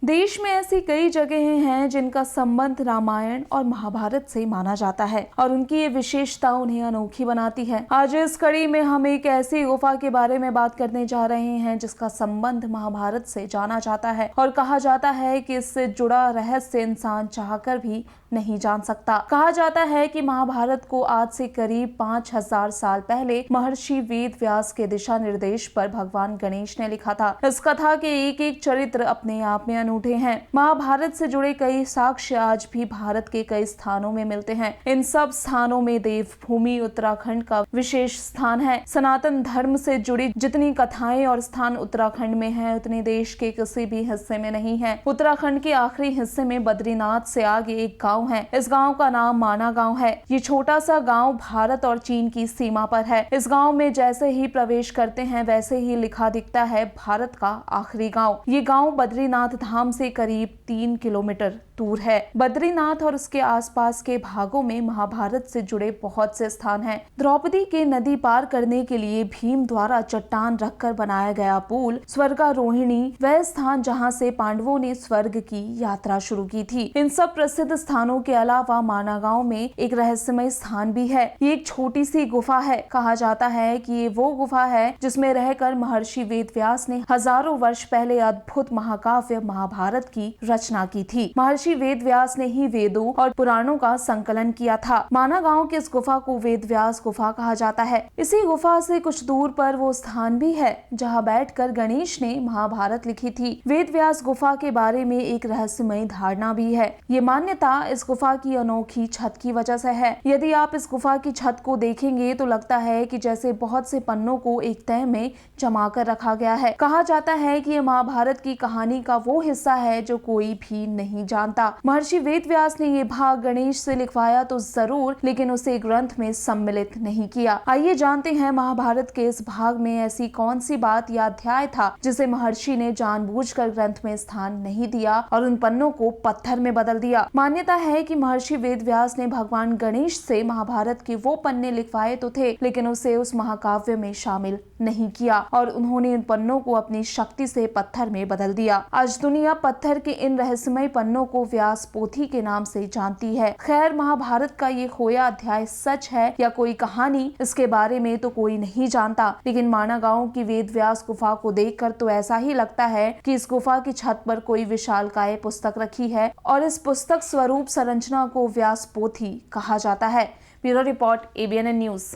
देश में ऐसी कई जगहें हैं जिनका संबंध रामायण और महाभारत से माना जाता है और उनकी ये विशेषता उन्हें अनोखी बनाती है। आज इस कड़ी में हम एक ऐसी गुफा के बारे में बात करने जा रहे हैं जिसका संबंध महाभारत से जाना जाता है और कहा जाता है कि इससे जुड़ा रहस्य इंसान चाहकर भी नहीं जान सकता। कहा जाता है कि महाभारत को आज से करीब 5000 साल पहले महर्षि वेद व्यास के दिशा निर्देश पर भगवान गणेश ने लिखा था। इस कथा के एक एक चरित्र अपने आप में अनूठे हैं। महाभारत से जुड़े कई साक्ष्य आज भी भारत के कई स्थानों में मिलते हैं। इन सब स्थानों में देवभूमि उत्तराखंड का विशेष स्थान है। सनातन धर्म से जुड़ी जितनी कथाएं और स्थान उत्तराखंड में हैं, उतनी देश के किसी भी हिस्से में नहीं है। उत्तराखंड के आखिरी हिस्से में बद्रीनाथ से आगे एक गाँव है। इस गांव का नाम माना गांव है। ये छोटा सा गांव भारत और चीन की सीमा पर है। इस गांव में जैसे ही प्रवेश करते हैं वैसे ही लिखा दिखता है भारत का आखिरी गांव। ये गांव बद्रीनाथ धाम से करीब 3 किलोमीटर दूर है। बद्रीनाथ और उसके आसपास के भागों में महाभारत से जुड़े बहुत से स्थान हैं। द्रौपदी के नदी पार करने के लिए भीम द्वारा चट्टान रखकर बनाया गया पुल, स्वर्गारोहिणी, वह स्थान जहां से पांडवों ने स्वर्ग की यात्रा शुरू की थी। इन सब प्रसिद्ध स्थानों के अलावा माना गांव में एक रहस्यमय स्थान भी है। ये एक छोटी सी गुफा है। कहा जाता है कि ये वो गुफा है जिसमें रहकर महर्षि वेद व्यास ने हजारों वर्ष पहले अद्भुत महाकाव्य महाभारत की रचना की थी। महर्षि वेद व्यास ने ही वेदों और पुराणों का संकलन किया था। माना गांव की इस गुफा को वेद व्यास गुफा कहा जाता है। इसी गुफा से कुछ दूर पर वो स्थान भी है जहाँ बैठकर गणेश ने महाभारत लिखी थी। वेद व्यास गुफा के बारे में एक रहस्यमय धारणा भी है। ये मान्यता इस गुफा की अनोखी छत की वजह से है। यदि आप इस गुफा की छत को देखेंगे तो लगता है कि जैसे बहुत से पन्नों को एक तह में जमा कर रखा गया है। कहा जाता है कि ये महाभारत की कहानी का वो हिस्सा है जो कोई भी नहीं जानता। महर्षि वेद व्यास ने ये भाग गणेश से लिखवाया तो जरूर, लेकिन उसे ग्रंथ में सम्मिलित नहीं किया। आइए जानते हैं महाभारत के इस भाग में ऐसी कौन सी बात या अध्याय था जिसे महर्षि ने जानबूझकर ग्रंथ में स्थान नहीं दिया और उन पन्नों को पत्थर में बदल दिया। मान्यता है कि महर्षि वेद व्यास ने भगवान गणेश से महाभारत के वो पन्ने लिखवाए तो थे, लेकिन उसे उस महाकाव्य में शामिल नहीं किया और उन्होंने उन पन्नों को अपनी शक्ति से पत्थर में बदल दिया। आज दुनिया पत्थर के इन रहस्यमय पन्नों को व्यास पोथी के नाम से जानती है। खैर, महाभारत का ये खोया अध्याय सच है या कोई कहानी, इसके बारे में तो कोई नहीं जानता, लेकिन माना गांव की वेद व्यास गुफा को देखकर तो ऐसा ही लगता है कि इस गुफा की छत पर कोई विशालकाय पुस्तक रखी है और इस पुस्तक स्वरूप संरचना को व्यास पोथी कहा जाता है। Bureau report, ABN news.